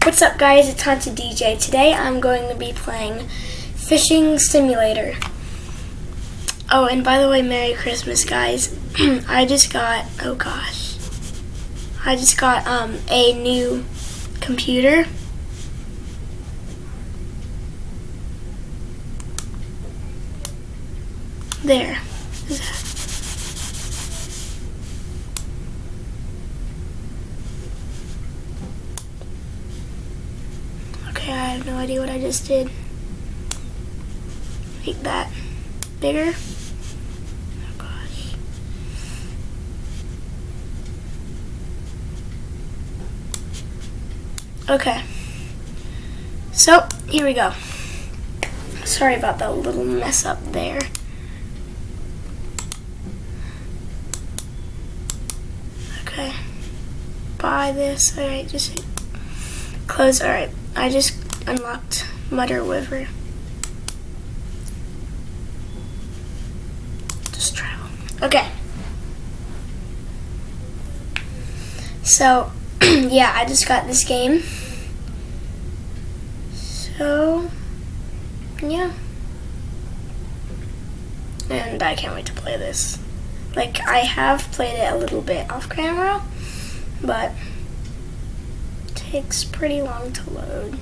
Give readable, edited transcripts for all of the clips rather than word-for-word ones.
What's up guys, it's Haunted DJ. Today I'm going to be playing Fishing Simulator. Oh, and by the way, Merry Christmas guys. I just got a new computer. There. Okay, I have no idea what I just did. Make that bigger. Oh gosh. Okay. So, here we go. Sorry about that little mess up there. Okay. Buy this. Alright, just close. Alright. I just unlocked Mutter River. Just travel. Okay. So, yeah, I just got this game. So, yeah. And I can't wait to play this. Like, I have played it a little bit off camera, but it takes pretty long to load.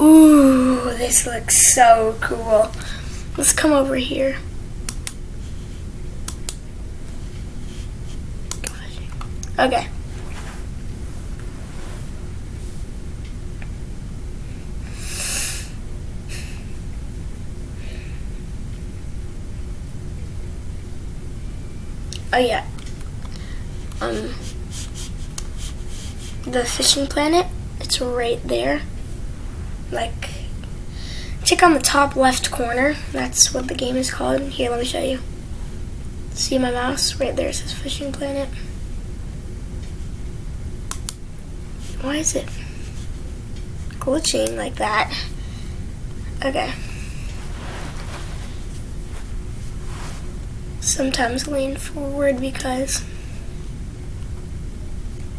Ooh, this looks so cool. Let's come over here. Okay. Oh yeah. The fishing planet, it's right there. Like, check on the top left corner. That's what the game is called. Here, let me show you. See my mouse? Right there, it says fishing planet. Why is it glitching like that? Okay. Sometimes lean forward because...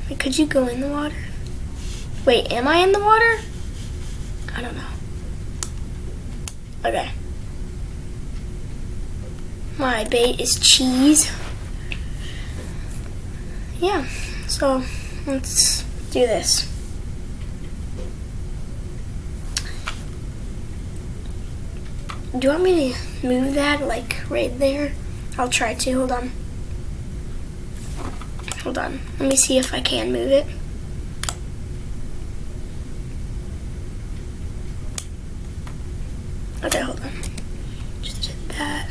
Wait, could you go in the water? Wait, am I in the water? I don't know. Okay. My bait is cheese. Yeah, so let's do this. Do you want me to move that like right there? I'll try to. Hold on. Hold on. Let me see if I can move it. Okay, hold on. Just did that.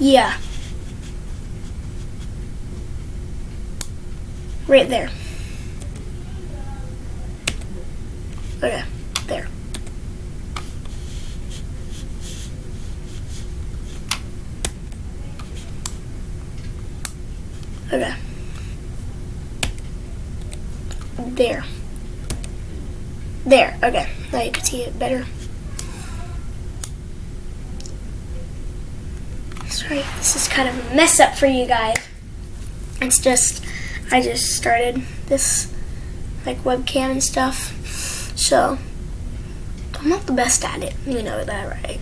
Yeah. Right there. Okay, there. Okay. There. There, okay. Now you can see it better. Sorry, this is kind of a mess up for you guys. It's just, I just started this, like, webcam and stuff. So, I'm not the best at it. You know that, right?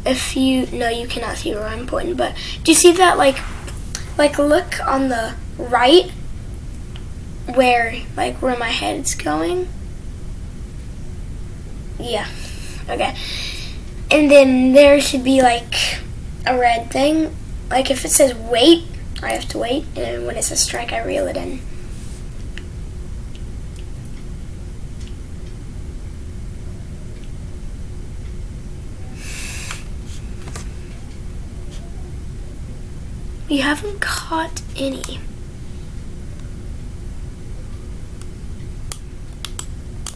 If you, no, you cannot see where I'm pointing, but do you see that, like look on the right where my head's going? Yeah, okay. And then there should be like a red thing. Like if it says wait, I have to wait, and when it says strike, I reel it in. We haven't caught any.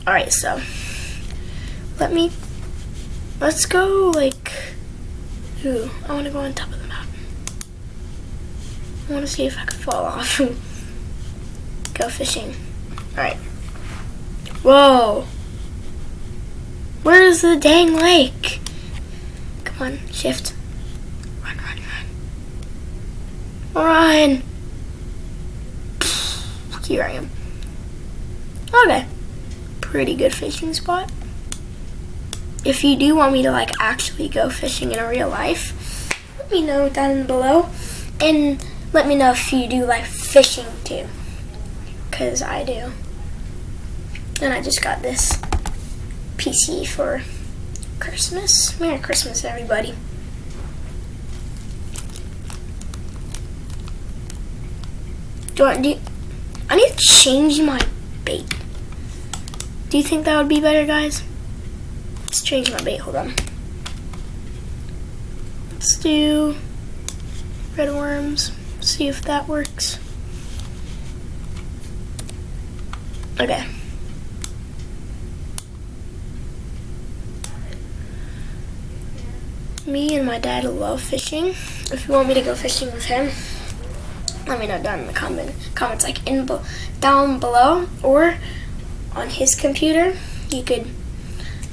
Alright, so let's go like, ooh, I want to go on top of the mountain. I want to see if I can fall off. Go fishing. Alright. Whoa. Where's the dang lake? Come on, shift. Run, run, run. Run. Here I am. Okay. Pretty good fishing spot. If you do want me to like actually go fishing in real life, let me know down below. And let me know if you do like fishing too. Cause I do. And I just got this PC for Christmas. Merry Christmas, everybody. I need to change my bait. Do you think that would be better, guys? Let's change my bait. Hold on. Let's do red worms. See if that works. Okay. Me and my dad love fishing. If you want me to go fishing with him, let me know down in the comments, like down below, or on his computer. You could,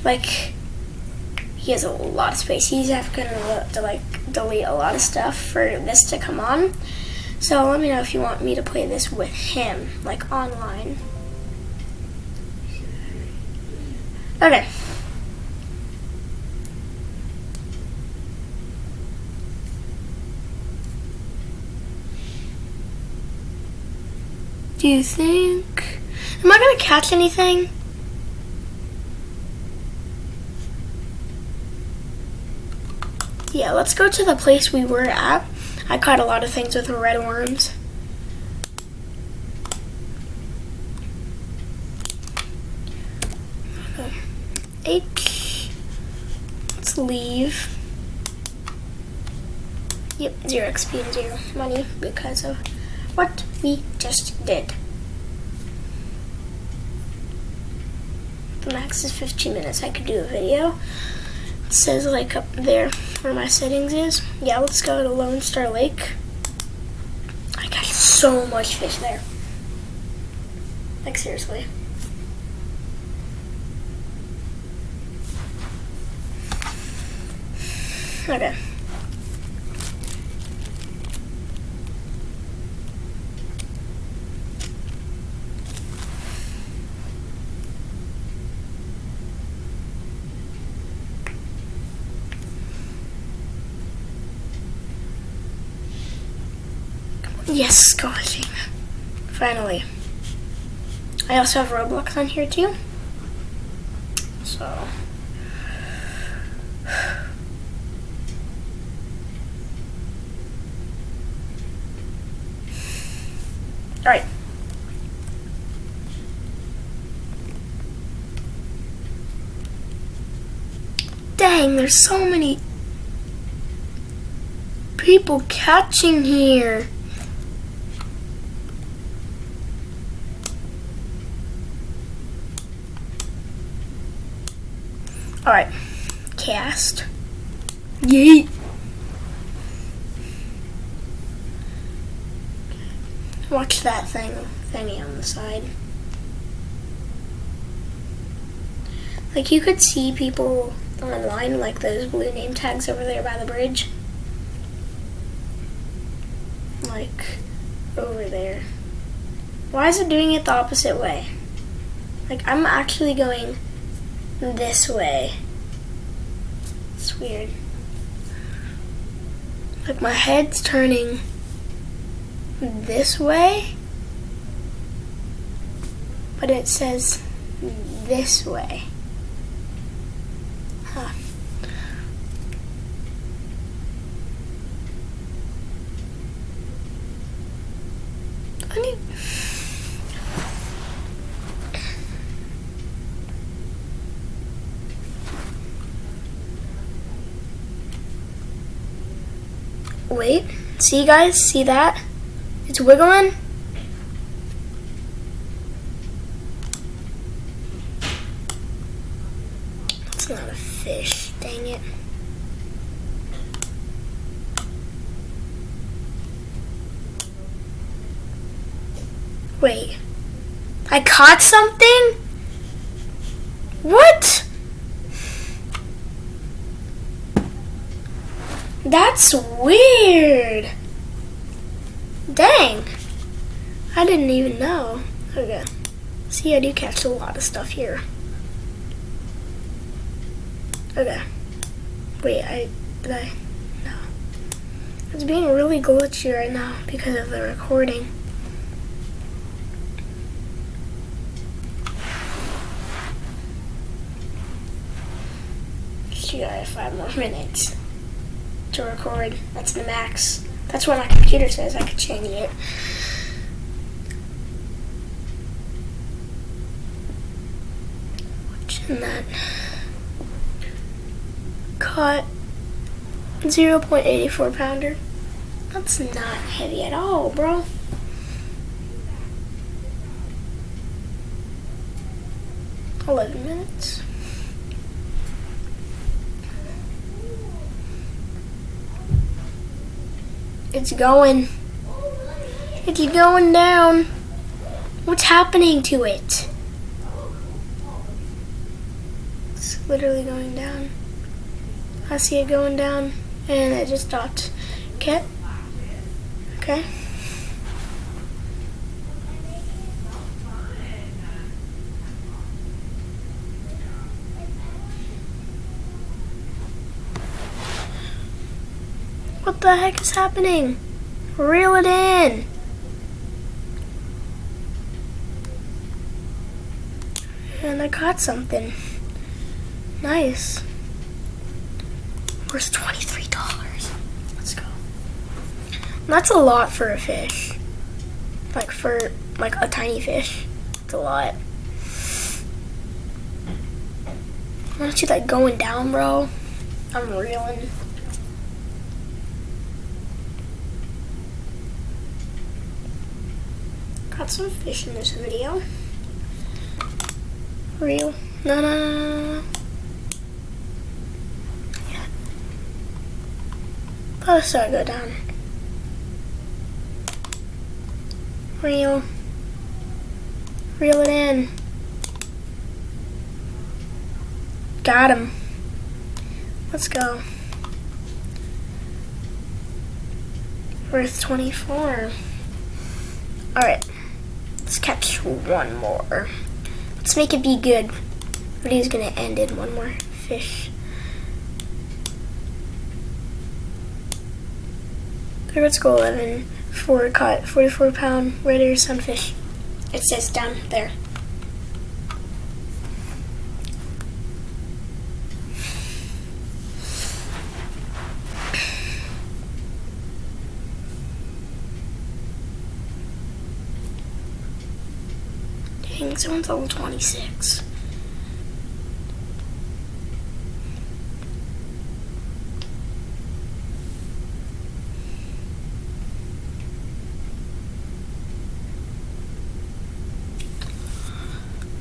like, he has a lot of space. He's gonna to like delete a lot of stuff for this to come on. So let me know if you want me to play this with him, like online. Okay. Do you think, am I gonna catch anything? Yeah, let's go to the place we were at. I caught a lot of things with red worms. H. Let's leave. Yep, 0 XP and 0 money because of what we just did. The max is 15 minutes. I could do a video. It says like up there where my settings is. Yeah, let's go to Lone Star Lake. I got so much fish there. Like seriously. Okay. Yes, go fishing. Finally. I also have Roblox on here too. So. Alright. Dang, there's so many people catching here. Alright, cast. Yeet. Watch that thingy on the side. Like you could see people online, like those blue name tags over there by the bridge. Like over there. Why is it doing it the opposite way? Like I'm actually going this way. It's weird. Like my head's turning this way, but it says this way. Huh. I need... Wait, see guys, see that? It's wiggling. That's not a fish, dang it. Wait, I caught something? What? That's weird. Dang. I didn't even know. Okay. See, I do catch a lot of stuff here. Okay. Wait, did I? No. It's being really glitchy right now because of the recording. You got 5 more minutes to record. That's the max. That's what my computer says. I could change it. Watching that. Caught 0.84 pounder. That's not heavy at all, bro. $11 minutes. It's going. It's going down. What's happening to it? It's literally going down. I see it going down, and it just stopped. Okay. Okay. What the heck is happening? Reel it in. And I caught something. Nice. Where's $23? Let's go. That's a lot for a fish. Like for a tiny fish. It's a lot. Why don't you like going down, bro? I'm reeling. Got some fish in this video. Reel. No. Yeah. Let us go down. Reel. Reel it in. Got him. Let's go. Worth 24. Alright. Let's catch one more. Let's make it be good. Video's gonna end in one more fish. Okay, let's go 11. 4 caught 44 pound red ear sunfish. It says down there. Dang, someone's level 26.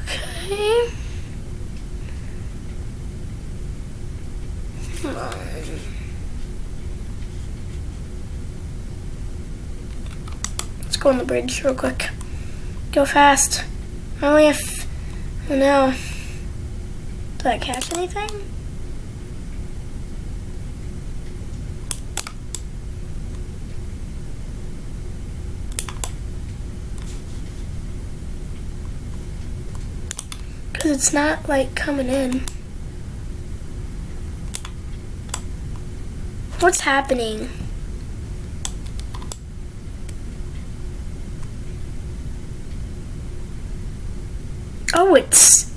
Okay. Come on. Let's go on the bridge real quick. Go fast. I only have, oh no. Did I catch anything? Because it's not like coming in. What's happening? Oh, it's...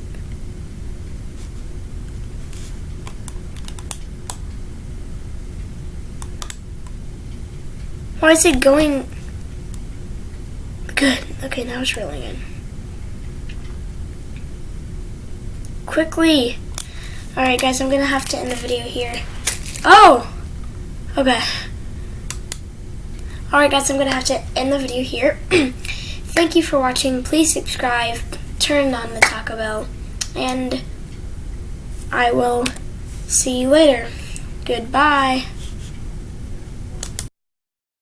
Why is it going... Good. Okay, now it's reeling in. Quickly. Alright, guys, I'm going to have to end the video here. Oh! Okay. Alright, guys, I'm going to have to end the video here. Thank you for watching. Please subscribe. Turn on the taco bell. And I will see you later. Goodbye.